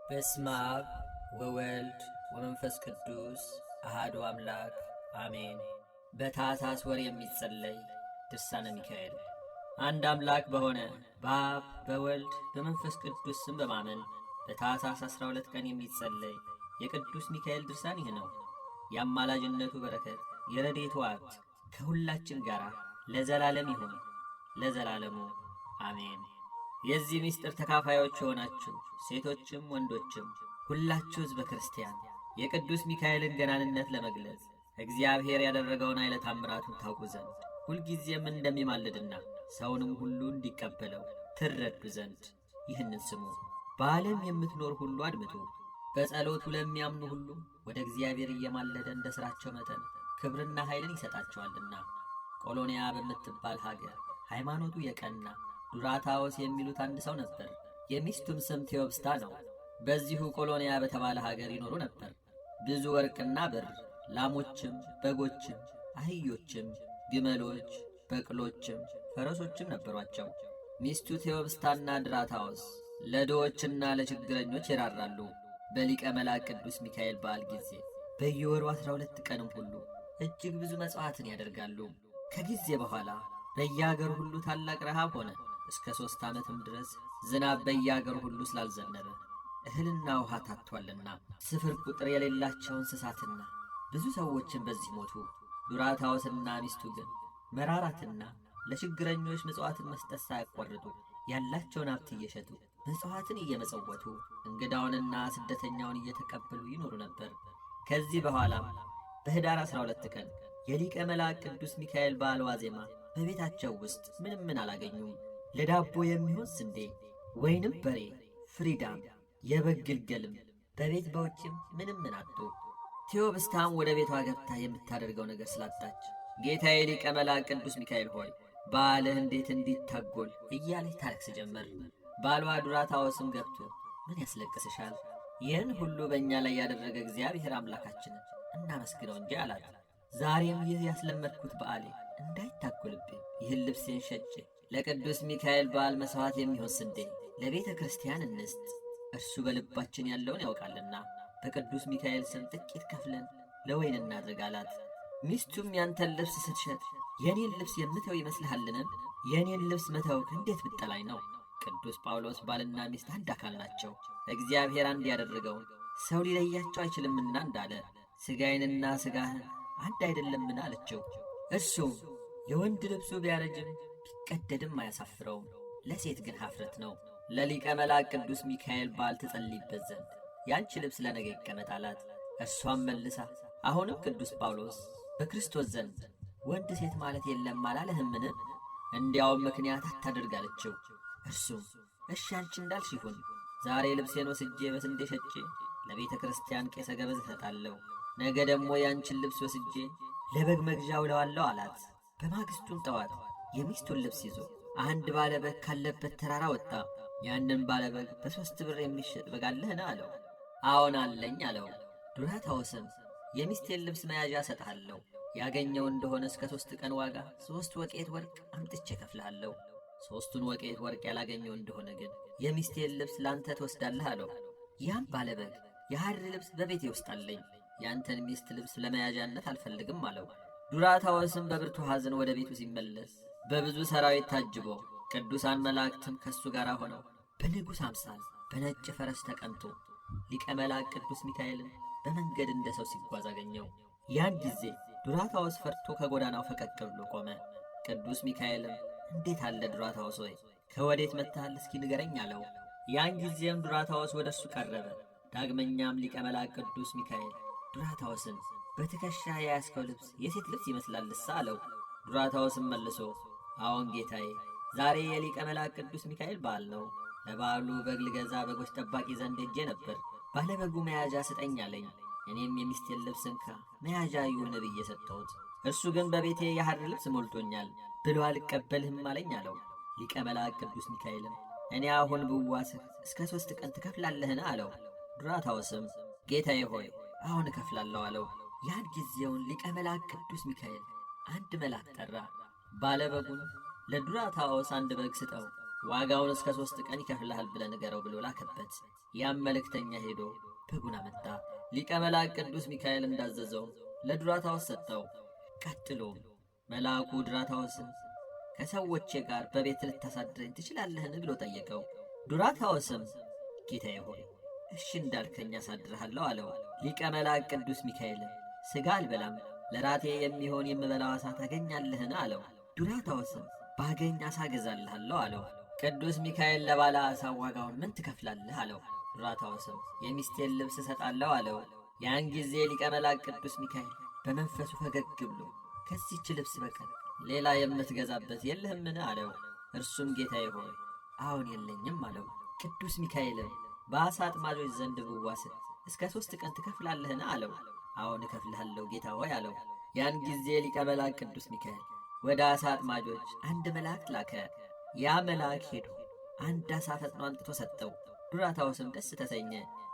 በስመ አብ ወወልድ ወመንፈስ ቅዱስ አሐዱ አምላክ አሜን። በታኅሳስ ወር የሚጸለይ ድርሳነ ሚካኤል። አንድ አምላክ በሆነ በአብ በወልድ በመንፈስ ቅዱስ ስም በማመን በታኅሳስ 12 ቀን የሚጸለይ የቅዱስ ሚካኤል ድርሳን ይህ ነው። የአማላጅነቱ በረከት የረድኤቱ ሀብት ከሁላችን ጋር ለዘላለም ይሁን ለዘላለሙ አሜን። የዚህ ምስጢር ተካፋዮች የሆናችሁ ሴቶችም ወንዶችም ሁላችሁ ሕዝበ ክርስቲያን የቅዱስ ሚካኤልን ገናንነት ለመግለጽ እግዚአብሔር ያደረገውን ኃይለ ተአምራቱን ታውቁ ዘንድ ሁልጊዜም እንደሚማልድና ሰውንም ሁሉ እንዲቀበለው ትረዱ ዘንድ ይህንን ስሙ። በዓለም የምትኖር ሁሉ አድምጡ። በጸሎቱ ለሚያምኑ ሁሉ ወደ እግዚአብሔር እየማለደ እንደ ሥራቸው መጠን ክብርና ኃይልን ይሰጣቸዋልና። ቆሎንያ በምትባል ሀገር ሃይማኖቱ የቀና ዱራታዎስ የሚሉት አንድ ሰው ነበር። የሚስቱም ስም ቴዎብስታ ነው። በዚሁ ቆሎንያ በተባለ ሀገር ይኖሩ ነበር። ብዙ ወርቅና ብር፣ ላሞችም፣ በጎችም፣ አህዮችም፣ ግመሎች፣ በቅሎችም፣ ፈረሶችም ነበሯቸው። ሚስቱ ቴዎብስታና ድራታዎስ ለድሆችና ለችግረኞች ይራራሉ። በሊቀ መላእክት ቅዱስ ሚካኤል በዓል ጊዜ በየወሩ 12 ቀንም ሁሉ እጅግ ብዙ መሥዋዕትን ያደርጋሉ። ከጊዜ በኋላ በየአገሩ ሁሉ ታላቅ ረሃብ ሆነ። እስከ 3 ዓመትም ድረስ ዝናብ በየአገሩ ሁሉ ስላልዘነበ እህልና ውሃ ታጥቷልና ስፍር ቁጥር የሌላቸው እንስሳትና ብዙ ሰዎችን በዚህ ሞቱ። ዱራታዎስና ሚስቱ ግን መራራትና ለችግረኞች ምጽዋትን መስጠት ሳያቋርጡ ያላቸውን ሀብት እየሸጡ ምጽዋትን እየመጸወቱ እንግዳውንና ስደተኛውን እየተቀበሉ ይኖሩ ነበር። ከዚህ በኋላም በኅዳር 12 ቀን የሊቀ መላእክት ቅዱስ ሚካኤል በዓል ዋዜማ በቤታቸው ውስጥ ምንም አላገኙም። ለዳቦ የሚሆን ስንዴ ወይንም በሬ፣ ፍሪዳም፣ የበግ ግልገልም በቤት በውጭም ምንም አጡ። ቴዎብስታም ወደ ቤቷ ገብታ የምታደርገው ነገር ስላጣች ጌታዬ ሊቀ መላእክት ቅዱስ ሚካኤል ሆይ በዓልህ እንዴት እንዲታጎል እያለች ታለቅስ ጀመር። ባሏ ዱራታዎስም ገብቶ ምን ያስለቅስሻል? ይህን ሁሉ በእኛ ላይ ያደረገ እግዚአብሔር አምላካችንን እናመስግነው እንጂ አላት። ዛሬም ይህ ያስለመድኩት በዓሌ እንዳይታጎልብኝ ይህን ልብሴን ሸጬ ለቅዱስ ሚካኤል በዓል መሥዋዕት የሚሆን ስንዴ ለቤተ ክርስቲያን እንስጥ፣ እርሱ በልባችን ያለውን ያውቃልና በቅዱስ ሚካኤል ስም ጥቂት ከፍለን ለወይን እናድርግ አላት። ሚስቱም ያንተን ልብስ ስትሸጥ የኔን ልብስ የምተው ይመስልሃልን? የኔን ልብስ መተውክ እንዴት ብጠላኝ ነው? ቅዱስ ጳውሎስ ባልና ሚስት አንድ አካል ናቸው፣ እግዚአብሔር አንድ ያደረገውን ሰው ሊለያቸው አይችልምና እንዳለ ሥጋዬንና ሥጋህን አንድ አይደለምን አለችው። እርሱም የወንድ ልብሱ ቢያረጅም ቢቀደድም አያሳፍረውም፣ ለሴት ግን ኀፍረት ነው። ለሊቀ መላእክት ቅዱስ ሚካኤል በዓል ትጸልይበት ዘንድ ያንቺ ልብስ ለነገ ይቀመጥ አላት። እርሷም መልሳ አሁንም ቅዱስ ጳውሎስ በክርስቶስ ዘንድ ወንድ ሴት ማለት የለም አላለህምን? እንዲያውም ምክንያት አታድርግ አለችው። እርሱም እሺ አንቺ እንዳልሽ ይሁን፣ ዛሬ ልብሴን ወስጄ በስንዴ ሸጬ ለቤተ ክርስቲያን ቄሰ ገበዝ እሰጣለሁ፣ ነገ ደግሞ ያንቺን ልብስ ወስጄ ለበግ መግዣ ውለዋለሁ አላት። በማግስቱም ጠዋት የሚስቱን ልብስ ይዞ አንድ ባለበግ ካለበት ተራራ ወጣ። ያንን ባለበግ በ3 ብር የሚሸጥ በግ አለህን አለው። አዎን አለኝ አለው። ዱራታዎስም የሚስቴን ልብስ መያዣ እሰጥሃለሁ፣ ያገኘው እንደሆነ እስከ 3 ቀን ዋጋ 3 ወቄት ወርቅ አምጥቼ እከፍልሃለሁ፣ 3ቱን ወቄት ወርቅ ያላገኘው እንደሆነ ግን የሚስቴን ልብስ ላንተ ትወስዳለህ አለው። ያም ባለበግ የሐር ልብስ በቤቴ ውስጥ አለኝ፣ ያንተን ሚስት ልብስ ለመያዣነት አልፈልግም አለው። ዱራታዎስም በብርቱ ሐዘን ወደ ቤቱ ሲመለስ በብዙ ሰራዊት ታጅቦ ቅዱሳን መላእክትም ከሱ ጋር ሆነው በንጉሥ አምሳል በነጭ ፈረስ ተቀምጦ ሊቀ መላእክት ቅዱስ ሚካኤልን በመንገድ እንደ ሰው ሲጓዝ አገኘው። ያን ጊዜ ዱራታዎስ ፈርቶ ከጎዳናው ፈቀቅ ብሎ ቆመ። ቅዱስ ሚካኤልም እንዴት አለ ዱራታዎስ ሆይ ከወዴት መጥተሃል? እስኪ ንገረኝ አለው። ያን ጊዜም ዱራታዎስ ወደ እሱ ቀረበ። ዳግመኛም ሊቀ መላእክት ቅዱስ ሚካኤል ዱራታዎስን በትከሻ የያዝከው ልብስ የሴት ልብስ ይመስላልሳ አለው። ዱራታዎስም መልሶ አዎን ጌታዬ፣ ዛሬ የሊቀ መላእክት ቅዱስ ሚካኤል በዓል ነው። ለበዓሉ በግ ልገዛ በጎች ጠባቂ ዘንድ ሄጄ ነበር። ባለበጉ መያዣ ስጠኝ አለኝ። እኔም የሚስቴን ልብስ እንካ መያዣ ይሁን ብዬ ሰጠሁት። እርሱ ግን በቤቴ የሐር ልብስ ሞልቶኛል ብሎ አልቀበልህም አለኝ አለው። ሊቀ መላእክት ቅዱስ ሚካኤልም እኔ አሁን ብዋስህ እስከ 3 ቀን ትከፍላለህን አለው። ዱራታዎስም ጌታዬ ሆይ አሁን እከፍላለሁ አለው። ያን ጊዜውን ሊቀ መላእክት ቅዱስ ሚካኤል አንድ መልአክ ጠራ። ባለበጉን ለዱራታዎስ 1 በግ ስጠው፣ ዋጋውን እስከ 3 ቀን ይከፍልሃል ብለህ ንገረው ብሎ ላከበት። ያም መልእክተኛ ሄዶ በጉን አመጣ። ሊቀ መላእክት ቅዱስ ሚካኤል እንዳዘዘው ለዱራታዎስ ሰጠው። ቀጥሎም መልአኩ ዱራታዎስን ከሰዎቼ ጋር በቤት ልታሳድረኝ ትችላለህን ብሎ ጠየቀው። ዱራታዎስም ጌታዬ ሆይ እሺ እንዳልከኝ አሳድርሃለሁ አለው። ሊቀ መላእክት ቅዱስ ሚካኤልን ሥጋ አልበላም፣ ለራቴ የሚሆን የምበላው ዓሣ ታገኛለህን አለው። ዱራታዎስም ባገኝ ዓሣ እገዛልሃለሁ አለው። ቅዱስ ሚካኤል ለባለ ዓሣው ዋጋውን ምን ትከፍላለህ አለው። ዱራታዎስም የሚስቴን ልብስ እሰጣለሁ አለው። ያን ጊዜ ሊቀ መላእክት ቅዱስ ሚካኤል በመንፈሱ ፈገግ ብሎ ከዚህች ልብስ በቀር ሌላ የምትገዛበት የለህምን አለው። እርሱም ጌታዬ ሆይ አሁን የለኝም አለው። ቅዱስ ሚካኤልም በዓሣ አጥማጆች ዘንድ ብዋስህ እስከ 3 ቀን ትከፍላለህን አለው። አሁን እከፍልሃለሁ ጌታ ሆይ አለው። ያን ጊዜ ሊቀ መላእክት ቅዱስ ሚካኤል ወደ ዓሣ አጥማጆች አንድ መልአክ ላከ። ያ መልአክ ሄዶ አንድ ዓሣ ፈጥኖ አምጥቶ ሰጠው። ዱራታዎስም ደስ ተሰኘ።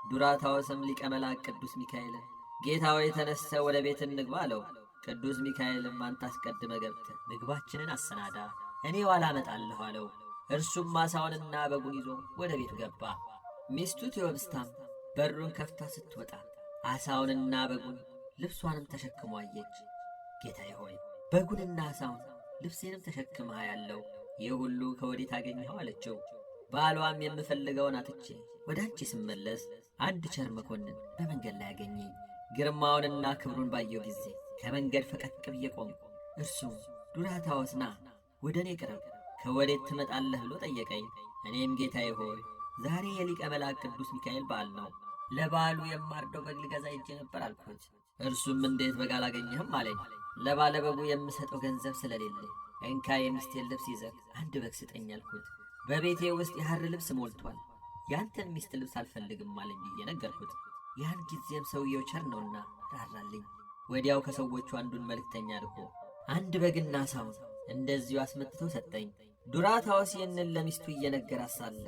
ዱራታዎስም ሊቀ መላእክት ቅዱስ ሚካኤልን ጌታ ሆይ ተነሥተ ወደ ቤት እንግባ አለው። ቅዱስ ሚካኤልም አንተ አስቀድመ ገብተህ ምግባችንን አሰናዳ፣ እኔ ኋላ እመጣለሁ አለው። እርሱም ዓሣውንና በጉን ይዞ ወደ ቤቱ ገባ። ሚስቱ ቴዎብስታም በሩን ከፍታ ስትወጣ ዓሣውንና በጉን ልብሷንም ተሸክሞ አየች። ጌታዬ ሆይ በጉንና ዓሣውን ልብሴንም ተሸክመህ ያለው ይህ ሁሉ ከወዴት አገኘኸው አለችው። ባሏም የምፈልገውን አጥቼ ወደ አንቺ ስመለስ አንድ ቸር መኮንን በመንገድ ላይ አገኘኝ። ግርማውንና ክብሩን ባየው ጊዜ ከመንገድ ፈቀቅ ብዬ ቆምኩ። እርሱም ዱራታዎስ ና ወደ እኔ ቅረብ፣ ከወዴት ትመጣለህ ብሎ ጠየቀኝ። እኔም ጌታዬ ሆይ ዛሬ የሊቀ መላእክት ቅዱስ ሚካኤል በዓል ነው፣ ለበዓሉ የማርደው በግ ልገዛ ሄጄ ነበር አልኩት። እርሱም እንዴት በግ አላገኘህም አለኝ። ለባለ በጉ የምሰጠው ገንዘብ ስለሌለኝ እንካ የሚስቴን ልብስ ይዘህ አንድ በግ ስጠኝ አልኩት። በቤቴ ውስጥ የሐር ልብስ ሞልቷል፣ ያንተን ሚስት ልብስ አልፈልግም አለኝ ብዬ ነገርኩት። ያን ጊዜም ሰውየው ቸር ነውና ራራልኝ። ወዲያው ከሰዎቹ አንዱን መልእክተኛ ልኮ አንድ በግና ዓሣውን እንደዚሁ አስመጥቶ ሰጠኝ። ዱራታዎስ ይህንን ለሚስቱ እየነገራት ሳለ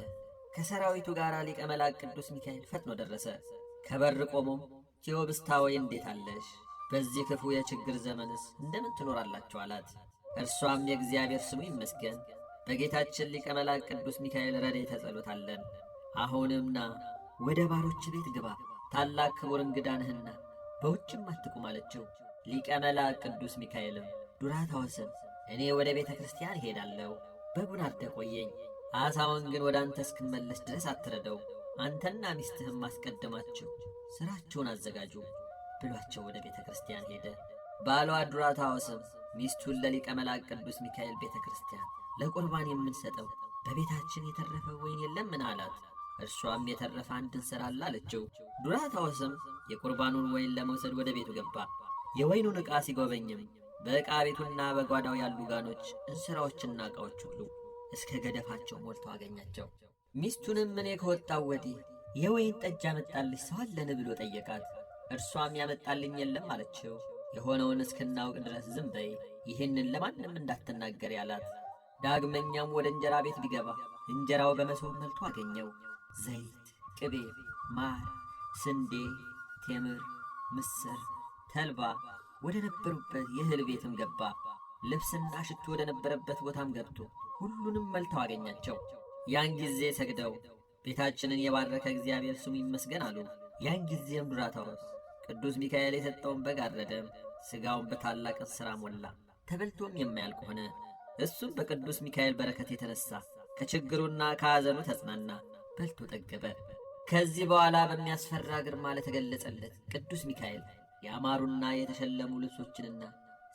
ከሰራዊቱ ጋር ሊቀ መላእክት ቅዱስ ሚካኤል ፈጥኖ ደረሰ። ከበር ቆሞም ቴዎብስታ ወይ እንዴት አለሽ? በዚህ ክፉ የችግር ዘመንስ እንደምን ትኖራላችሁ አላት። እርሷም የእግዚአብሔር ስሙ ይመስገን፣ በጌታችን ሊቀ መላእክት ቅዱስ ሚካኤል ረድኤተ ጸሎት አለን። አሁንም ና ወደ ባሮች ቤት ግባ፣ ታላቅ ክቡር እንግዳ ነህና በውጭም አትቁም አለችው። ሊቀ መላእክት ቅዱስ ሚካኤልም ዱራታዎስን እኔ ወደ ቤተ ክርስቲያን እሄዳለሁ፣ በጉን አርደህ ቆየኝ፣ ዓሣውን ግን ወደ አንተ እስክመለስ ድረስ አትረደው፣ አንተና ሚስትህም አስቀድማችሁ ሥራችሁን አዘጋጁ ብሏቸው ወደ ቤተ ክርስቲያን ሄደ። ባሏ ዱራታዎስም ሚስቱን ለሊቀ መላእክት ቅዱስ ሚካኤል ቤተ ክርስቲያን ለቁርባን የምንሰጠው በቤታችን የተረፈ ወይን የለምን አላት። እርሷም የተረፈ አንድ እንስራ አለ አለችው። ዱራታዎስም የቁርባኑን ወይን ለመውሰድ ወደ ቤቱ ገባ። የወይኑን ዕቃ ሲጎበኝም በዕቃ ቤቱና በጓዳው ያሉ ጋኖች፣ እንስራዎችና ዕቃዎች ሁሉ እስከ ገደፋቸው ሞልተው አገኛቸው። ሚስቱንም እኔ ከወጣው ወዲህ የወይን ጠጅ ያመጣልሽ ሰው አለን ብሎ ጠየቃት። እርሷም ያመጣልኝ የለም አለችው። የሆነውን እስክናውቅ ድረስ ዝም በይ፣ ይህንን ለማንም እንዳትናገር ያላት። ዳግመኛም ወደ እንጀራ ቤት ቢገባ እንጀራው በመሶብ መልቶ አገኘው። ዘይት፣ ቅቤ፣ ማር፣ ስንዴ፣ ቴምር፣ ምስር፣ ተልባ ወደ ነበሩበት የእህል ቤትም ገባ። ልብስና ሽቱ ወደ ነበረበት ቦታም ገብቶ ሁሉንም መልተው አገኛቸው። ያን ጊዜ ሰግደው ቤታችንን የባረከ እግዚአብሔር ስሙ ይመስገን አሉ። ያን ጊዜም ዱራታዎስ ቅዱስ ሚካኤል የሰጠውን በግ አረደም፣ ሥጋውን በታላቅ እንስራ ሞላ፣ ተበልቶም የማያልቅ ሆነ። እሱም በቅዱስ ሚካኤል በረከት የተነሣ ከችግሩና ከሐዘኑ ተጽናና፣ በልቶ ጠገበ። ከዚህ በኋላ በሚያስፈራ ግርማ ለተገለጸለት ቅዱስ ሚካኤል ያማሩና የተሸለሙ ልብሶችንና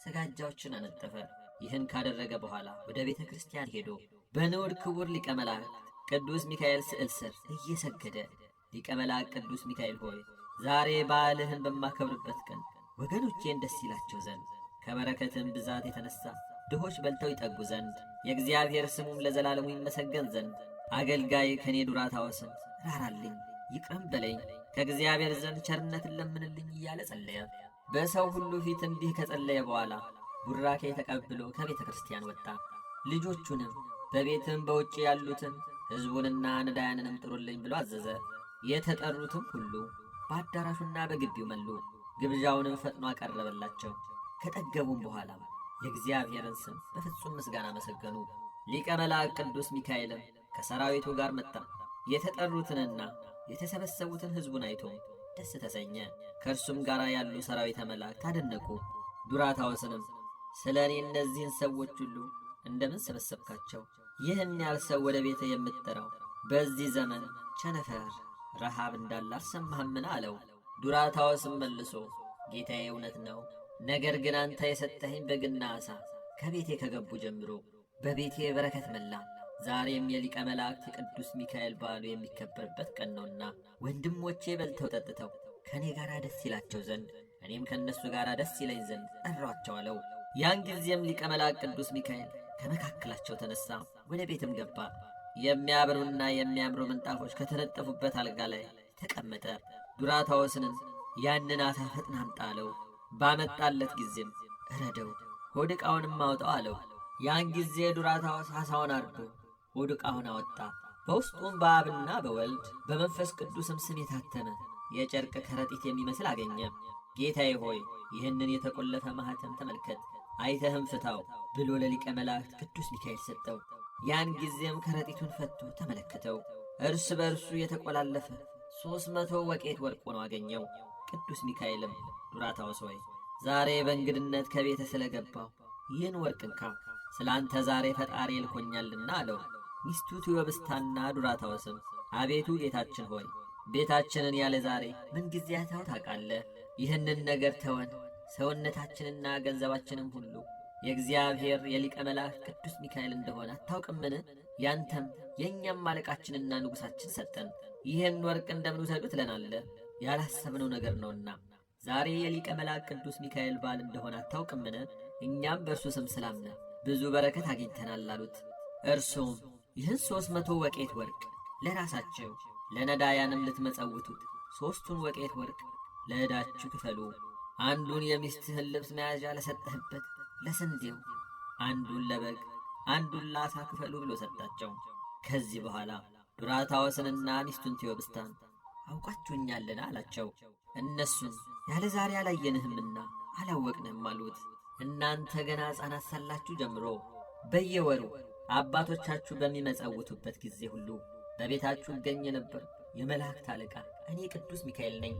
ሰጋጃዎችን አነጠፈ። ይህን ካደረገ በኋላ ወደ ቤተ ክርስቲያን ሄዶ በንዑድ ክቡር ሊቀ መላእክት ቅዱስ ሚካኤል ስዕል ስር እየሰገደ ሊቀ መላእክት ቅዱስ ሚካኤል ሆይ ዛሬ በዓልህን በማከብርበት ቀን ወገኖቼን ደስ ይላቸው ዘንድ ከበረከትም ብዛት የተነሣ ድሆች በልተው ይጠጉ ዘንድ የእግዚአብሔር ስሙም ለዘላለሙ ይመሰገን ዘንድ አገልጋይ ከኔ ዱራታዎስን ራራልኝ፣ ይቅርም በለኝ፣ ከእግዚአብሔር ዘንድ ቸርነትን ለምንልኝ እያለ ጸለየ። በሰው ሁሉ ፊት እንዲህ ከጸለየ በኋላ ቡራኬ ተቀብሎ ከቤተ ክርስቲያን ወጣ። ልጆቹንም በቤትም በውጭ ያሉትን ሕዝቡንና ነዳያንንም ጥሩልኝ ብሎ አዘዘ። የተጠሩትም ሁሉ በአዳራሹና በግቢው መሉ። ግብዣውንም ፈጥኖ አቀረበላቸው። ከጠገቡም በኋላ የእግዚአብሔርን ስም በፍጹም ምስጋና መሰገኑ። ሊቀ መላእክት ቅዱስ ሚካኤልም ከሰራዊቱ ጋር መጣ። የተጠሩትንና የተሰበሰቡትን ሕዝቡን አይቶ ደስ ተሰኘ። ከእርሱም ጋር ያሉ ሰራዊተ መላእክት አደነቁ። ዱራታዎስንም ስለ እኔ እነዚህን ሰዎች ሁሉ እንደምን ሰበሰብካቸው? ይህን ያህል ሰው ወደ ቤተ የምትጠራው በዚህ ዘመን ቸነፈር፣ ረሃብ እንዳለ አልሰማህምን? አለው። ዱራታዎስም መልሶ ጌታዬ እውነት ነው። ነገር ግን አንተ የሰጠኸኝ በግና ዓሣ ከቤቴ ከገቡ ጀምሮ በቤቴ በረከት መላ። ዛሬም የሊቀ መላእክት የቅዱስ ሚካኤል በዓሉ የሚከበርበት ቀን ነውና ወንድሞቼ በልተው ጠጥተው ከእኔ ጋር ደስ ይላቸው ዘንድ እኔም ከእነሱ ጋር ደስ ይለኝ ዘንድ ጠራቸው አለው። ያን ጊዜም ሊቀ መላእክት ቅዱስ ሚካኤል ከመካከላቸው ተነሳ፣ ወደ ቤትም ገባ። የሚያበሩና የሚያምሩ ምንጣፎች ከተነጠፉበት አልጋ ላይ ተቀመጠ። ዱራታዎስንም ያንን ዓሣ ፈጥነህ አምጣ አለው። ባመጣለት ጊዜም እረደው፣ ሆድ ዕቃውንም አውጣው አለው። ያን ጊዜ ዱራታዎስ ዓሣውን አርዶ ሆድ ዕቃውን አወጣ። በውስጡም በአብና በወልድ በመንፈስ ቅዱስም ስም የታተመ የጨርቅ ከረጢት የሚመስል አገኘ። ጌታዬ ሆይ ይህንን የተቆለፈ ማኅተም ተመልከት፣ አይተህም ፍታው ብሎ ለሊቀ መላእክት ቅዱስ ሚካኤል ሰጠው። ያን ጊዜም ከረጢቱን ፈቶ ተመለከተው። እርስ በእርሱ የተቆላለፈ 300 ወቄት ወርቅ ሆኖ አገኘው። ቅዱስ ሚካኤልም ዱራታዎስ ሆይ ዛሬ በእንግድነት ከቤተ ስለገባው ይህን ወርቅ እንካ፣ ስለ አንተ ዛሬ ፈጣሪ ልኮኛልና አለው። ሚስቱ ቴዎብስታና ዱራታዎስም አቤቱ ጌታችን ሆይ ቤታችንን ያለ ዛሬ ምን ጊዜ አይተኸው ታውቃለህ? ይህንን ነገር ተወን፣ ሰውነታችንና ገንዘባችንም ሁሉ የእግዚአብሔር የሊቀ መላእክት ቅዱስ ሚካኤል እንደሆነ አታውቅምን? ያንተም የእኛም አለቃችንና ንጉሣችን ሰጠን። ይህን ወርቅ እንደምን ውሰዱ ትለናለህ? ያላሰብነው ነገር ነውና። ዛሬ የሊቀ መላእክት ቅዱስ ሚካኤል በዓል እንደሆነ አታውቅምን? እኛም በእርሱ ስም ስላምነ ብዙ በረከት አግኝተናል አሉት። እርሱም ይህን 300 ወቄት ወርቅ ለራሳቸው ለነዳያንም ልትመጸውቱት 3ቱን ወቄት ወርቅ ለዕዳችሁ ክፈሉ። አንዱን የሚስትህን ልብስ መያዣ ለሰጠህበት ለስንዴው፣ አንዱን ለበግ፣ አንዱን ለዓሣ ክፈሉ ብሎ ሰጣቸው። ከዚህ በኋላ ዱራታዎስንና ሚስቱን ቴዎብስታን አውቃችሁኛልን አላቸው። እነሱም ያለ ዛሬ አላየንህምና አላወቅንህም አሉት። እናንተ ገና ሕፃናት ሳላችሁ ጀምሮ በየወሩ አባቶቻችሁ በሚመጸውቱበት ጊዜ ሁሉ በቤታችሁ እገኝ የነበር የመላእክት አለቃ እኔ ቅዱስ ሚካኤል ነኝ።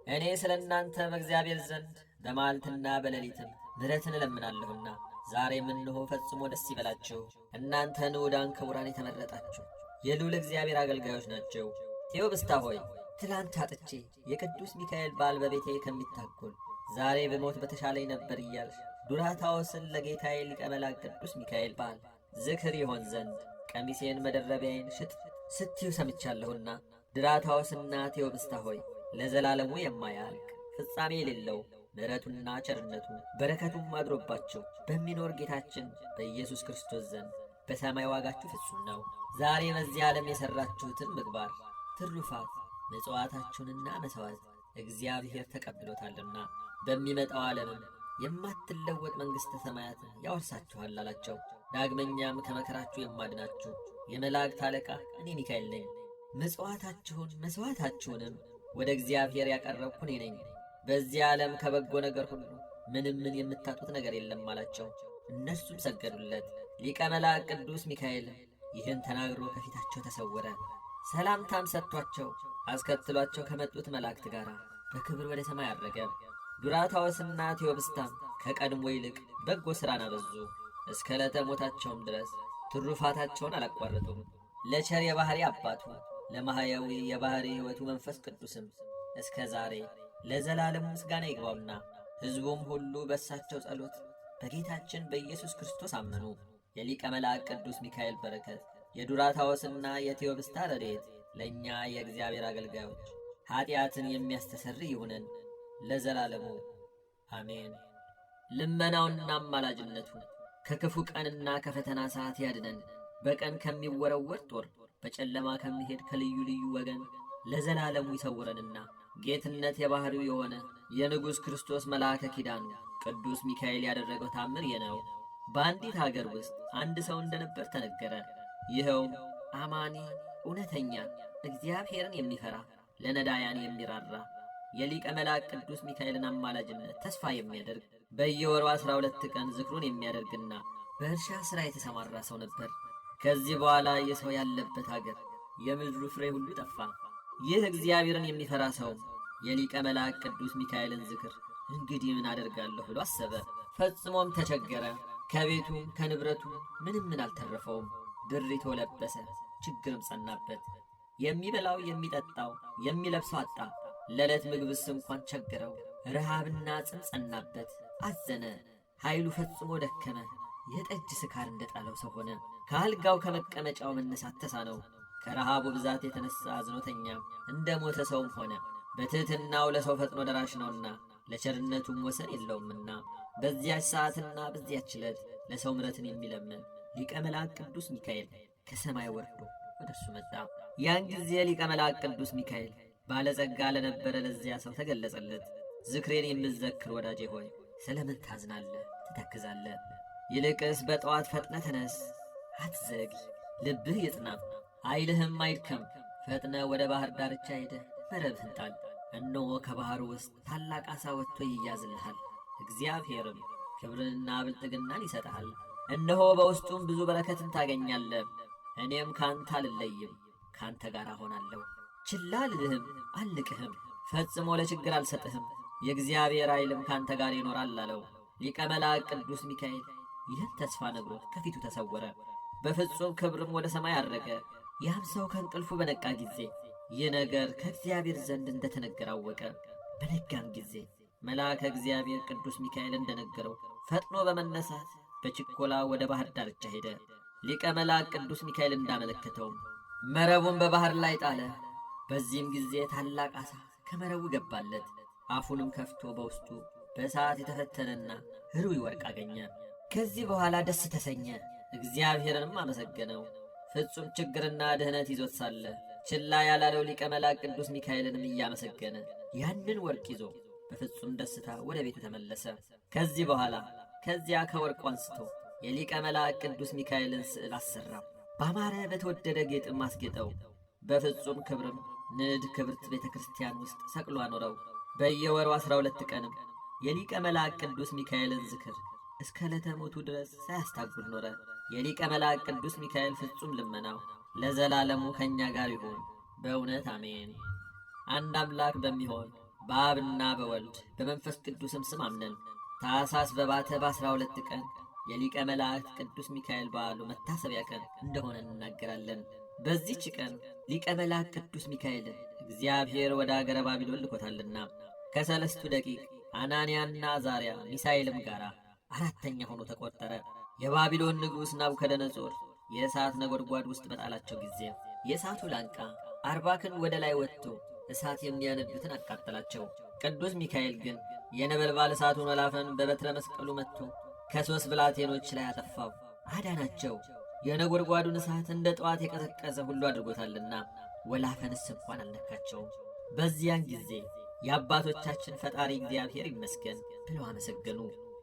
እኔ ስለ እናንተ በእግዚአብሔር ዘንድ በመዓልትና በሌሊትም ምሕረትን እለምናለሁና ዛሬም እንሆ ፈጽሞ ደስ ይበላችሁ። እናንተ ንዑዳን ክቡራን የተመረጣችሁ የልዑል እግዚአብሔር አገልጋዮች ናቸው። ቴዎብስታ ሆይ ትላንት አጥቼ የቅዱስ ሚካኤል በዓል በቤቴ ከሚታጎል ዛሬ በሞት በተሻለኝ ነበር እያልሽ ዱራታዎስን ለጌታዬ ሊቀ መላእክት ቅዱስ ሚካኤል በዓል ዝክር ይሆን ዘንድ ቀሚሴን መደረቢያዬን ሽጥ ስትዩ ሰምቻለሁና ዱራታዎስና ቴዎብስታ ሆይ ለዘላለሙ የማያልቅ ፍጻሜ የሌለው ምሕረቱና ቸርነቱ በረከቱም አድሮባቸው በሚኖር ጌታችን በኢየሱስ ክርስቶስ ዘንድ በሰማይ ዋጋችሁ ፍጹም ነው። ዛሬ በዚህ ዓለም የሠራችሁትን ምግባር፣ ትሩፋት፣ ምጽዋታችሁንና መሥዋዕት እግዚአብሔር ተቀብሎታልና በሚመጣው ዓለምም የማትለወጥ መንግሥተ ሰማያትን ያወርሳችኋል አላቸው። ዳግመኛም ከመከራችሁ የማድናችሁ የመላእክት አለቃ እኔ ሚካኤል ነኝ። ምጽዋታችሁን መሥዋዕታችሁንም ወደ እግዚአብሔር ያቀረብኩ እኔ ነኝ። በዚህ ዓለም ከበጎ ነገር ሁሉ ምን የምታጡት ነገር የለም አላቸው። እነርሱም ሰገዱለት። ሊቀ መላእክት ቅዱስ ሚካኤል ይህን ተናግሮ ከፊታቸው ተሰወረ። ሰላምታም ሰጥቷቸው አስከትሏቸው ከመጡት መላእክት ጋር በክብር ወደ ሰማይ አረገ። ዱራታዎስና ቴዎብስታም ከቀድሞ ይልቅ በጎ ሥራን አበዙ። እስከ ዕለተ ሞታቸውም ድረስ ትሩፋታቸውን አላቋረጡም። ለቸር የባሕሪ አባቱ ለማሕየዊ የባሕሪ ሕይወቱ መንፈስ ቅዱስም እስከ ዛሬ ለዘላለሙ ምስጋና ይግባውና ሕዝቡም ሁሉ በእሳቸው ጸሎት በጌታችን በኢየሱስ ክርስቶስ አመኑ። የሊቀ መላእክት ቅዱስ ሚካኤል በረከት የዱራታዎስና የቴዎብስታ ረድኤት ለእኛ የእግዚአብሔር አገልጋዮች ኀጢአትን የሚያስተሰርይ ይሁነን ለዘላለሙ አሜን። ልመናውና አማላጅነቱ ከክፉ ቀንና ከፈተና ሰዓት ያድነን። በቀን ከሚወረወር ጦር በጨለማ ከሚሄድ ከልዩ ልዩ ወገን ለዘላለሙ ይሰውረንና ጌትነት የባሕሪው የሆነ የንጉሥ ክርስቶስ መልአከ ኪዳኑ ቅዱስ ሚካኤል ያደረገው ታምር ይህ ነው። በአንዲት አገር ውስጥ አንድ ሰው እንደነበር ተነገረ። ይኸውም አማኒ፣ እውነተኛ፣ እግዚአብሔርን የሚፈራ ለነዳያን የሚራራ የሊቀ መላእክት ቅዱስ ሚካኤልን አማላጅነት ተስፋ የሚያደርግ በየወሩ 12 ቀን ዝክሩን የሚያደርግና በእርሻ ሥራ የተሰማራ ሰው ነበር። ከዚህ በኋላ የሰው ያለበት አገር የምድሩ ፍሬ ሁሉ ጠፋ። ይህ እግዚአብሔርን የሚፈራ ሰው የሊቀ መላእክት ቅዱስ ሚካኤልን ዝክር እንግዲህ ምን አደርጋለሁ ብሎ አሰበ። ፈጽሞም ተቸገረ። ከቤቱ ከንብረቱ ምንም አልተረፈውም። ድሪቶ ለበሰ፣ ችግርም ጸናበት። የሚበላው የሚጠጣው የሚለብሰው አጣ። ለዕለት ምግብስ እንኳን ቸገረው። ረሃብና ጽም ጸናበት። አዘነ፣ ኃይሉ ፈጽሞ ደከመ። የጠጅ ስካር እንደጣለው ሰው ሆነ። ከአልጋው ከመቀመጫው መነሳት ተሳነው። ከረሃቡ ብዛት የተነሳ አዝኖተኛ እንደ ሞተ ሰውም ሆነ። በትሕትናው ለሰው ፈጥኖ ደራሽ ነውና ለቸርነቱም ወሰን የለውምና በዚያች ሰዓትና በዚያች ዕለት ለሰው ምሕረትን የሚለምን ሊቀ መላእክት ቅዱስ ሚካኤል ከሰማይ ወርዶ ወደ እርሱ መጣ። ያን ጊዜ ሊቀ መላእክት ቅዱስ ሚካኤል ባለጸጋ ለነበረ ለዚያ ሰው ተገለጸለት። ዝክሬን የምትዘክር ወዳጄ ሆይ ስለምን ታዝናለህ ትተክዛለህ? ይልቅስ በጠዋት ፈጥነ ተነስ፣ አትዘግይ፣ ልብህ ይጽና፣ ኃይልህም አይድከም። ፈጥነ ወደ ባህር ዳርቻ ሄደህ መረብህን ጣል። እነሆ ከባሕሩ ውስጥ ታላቅ ዓሣ ወጥቶ ይያዝልሃል። እግዚአብሔርም ክብርንና ብልጥግናን ይሰጥሃል። እነሆ በውስጡም ብዙ በረከትን ታገኛለህ። እኔም ካንተ አልለይም፣ ካንተ ጋር እሆናለሁ። ችላ ልልህም አልንቅህም፣ ፈጽሞ ለችግር አልሰጥህም። የእግዚአብሔር ኃይልም ካንተ ጋር ይኖራል አለው። ሊቀ መላእክት ቅዱስ ሚካኤል ይህን ተስፋ ነግሮት ከፊቱ ተሰወረ። በፍጹም ክብርም ወደ ሰማይ አረገ። ያም ሰው ከእንቅልፉ በነቃ ጊዜ ይህ ነገር ከእግዚአብሔር ዘንድ እንደተነገረ አወቀ። በነጋም ጊዜ መልአከ እግዚአብሔር ቅዱስ ሚካኤል እንደነገረው ፈጥኖ በመነሳት በችኮላ ወደ ባህር ዳርቻ ሄደ። ሊቀ መላእክት ቅዱስ ሚካኤል እንዳመለከተውም መረቡን በባህር ላይ ጣለ። በዚህም ጊዜ ታላቅ ዓሣ ከመረቡ ገባለት። አፉንም ከፍቶ በውስጡ በእሳት የተፈተነና ኅሩይ ወርቅ አገኘ። ከዚህ በኋላ ደስ ተሰኘ፣ እግዚአብሔርንም አመሰገነው። ፍጹም ችግርና ድህነት ይዞት ሳለ ችላ ያላለው ሊቀ መላእክት ቅዱስ ሚካኤልንም እያመሰገነ ያንን ወርቅ ይዞ በፍጹም ደስታ ወደ ቤቱ ተመለሰ። ከዚህ በኋላ ከዚያ ከወርቁ አንስቶ የሊቀ መላእክት ቅዱስ ሚካኤልን ስዕል አሰራው። ባማረ በተወደደ ጌጥም አስጌጠው። በፍጹም ክብርም ንድ ክብርት ቤተ ክርስቲያን ውስጥ ሰቅሎ አኖረው። በየወሩ 12 ቀንም የሊቀ መላእክት ቅዱስ ሚካኤልን ዝክር እስከ ዕለተ ሞቱ ድረስ ሳያስታጉል ኖረ። የሊቀ መላእክት ቅዱስ ሚካኤል ፍጹም ልመናው ለዘላለሙ ከእኛ ጋር ይሁን በእውነት አሜን። አንድ አምላክ በሚሆን በአብና በወልድ በመንፈስ ቅዱስም ስም አምነን ታኅሳስ በባተ በ12 ቀን የሊቀ መላእክት ቅዱስ ሚካኤል በዓሉ መታሰቢያ ቀን እንደሆነ እንናገራለን። በዚህች ቀን ሊቀ መላእክት ቅዱስ ሚካኤልን እግዚአብሔር ወደ አገረ ባቢሎን ልኮታልና ከሰለስቱ ደቂቅ አናንያና አዛርያ ሚሳኤልም ጋር አራተኛ ሆኖ ተቆጠረ። የባቢሎን ንጉሥ ናቡከደነጾር የእሳት ነጎድጓድ ውስጥ በጣላቸው ጊዜ የእሳቱ ላንቃ 40 ክንድ ወደ ላይ ወጥቶ እሳት የሚያነዱትን አቃጠላቸው። ቅዱስ ሚካኤል ግን የነበልባል እሳቱን ወላፈን በበትረ መስቀሉ መጥቶ ከ3 ብላቴኖች ላይ አጠፋው፣ አዳናቸው። የነጎድጓዱን እሳት እንደ ጠዋት የቀዘቀዘ ሁሉ አድርጎታልና ወላፈንስ እንኳን አልነካቸውም። በዚያን ጊዜ የአባቶቻችን ፈጣሪ እግዚአብሔር ይመስገን ብለው አመሰገኑ።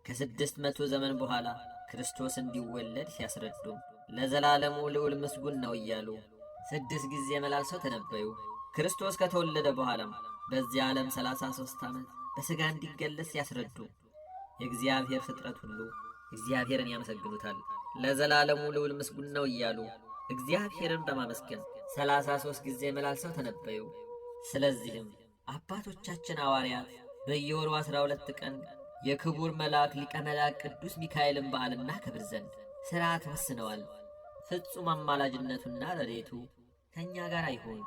ከ600 ዘመን በኋላ ክርስቶስ እንዲወለድ ሲያስረዱ ለዘላለሙ ልዑል ምስጉን ነው እያሉ 6 ጊዜ መላልሰው ተነበዩ። ክርስቶስ ከተወለደ በኋላም በዚህ ዓለም 33 ዓመት በሥጋ እንዲገለጽ ሲያስረዱ የእግዚአብሔር ፍጥረት ሁሉ እግዚአብሔርን ያመሰግኑታል። ለዘላለሙ ልዑል ምስጉን ነው እያሉ እግዚአብሔርን በማመስገን 33 ጊዜ መላልሰው ተነበዩ። ስለዚህም አባቶቻችን ሐዋርያት በየወሩ 12 ቀን የክቡር መልአክ ሊቀ መላእክት ቅዱስ ሚካኤልን በዓል እናከብር ዘንድ ሥርዓት ወስነዋል። ፍጹም አማላጅነቱና ረድኤቱ ከእኛ ጋር ይሁን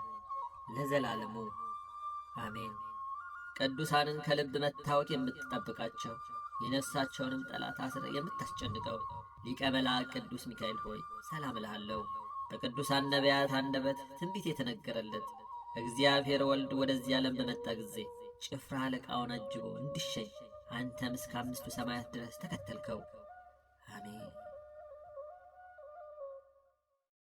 ለዘላለሙ አሜን። ቅዱሳንን ከልብ መታወክ የምትጠብቃቸው የነፍሳቸውንም ጠላት አስረ የምታስጨንቀው ሊቀ መላእክት ቅዱስ ሚካኤል ሆይ ሰላም እልሃለሁ። በቅዱሳን ነቢያት አንደበት ትንቢት የተነገረለት እግዚአብሔር ወልድ ወደዚህ ዓለም በመጣ ጊዜ ጭፍራ አለቃውን አጅቦ እንዲሸኝ አንተም እስከ 5ቱ ሰማያት ድረስ ተከተልከው።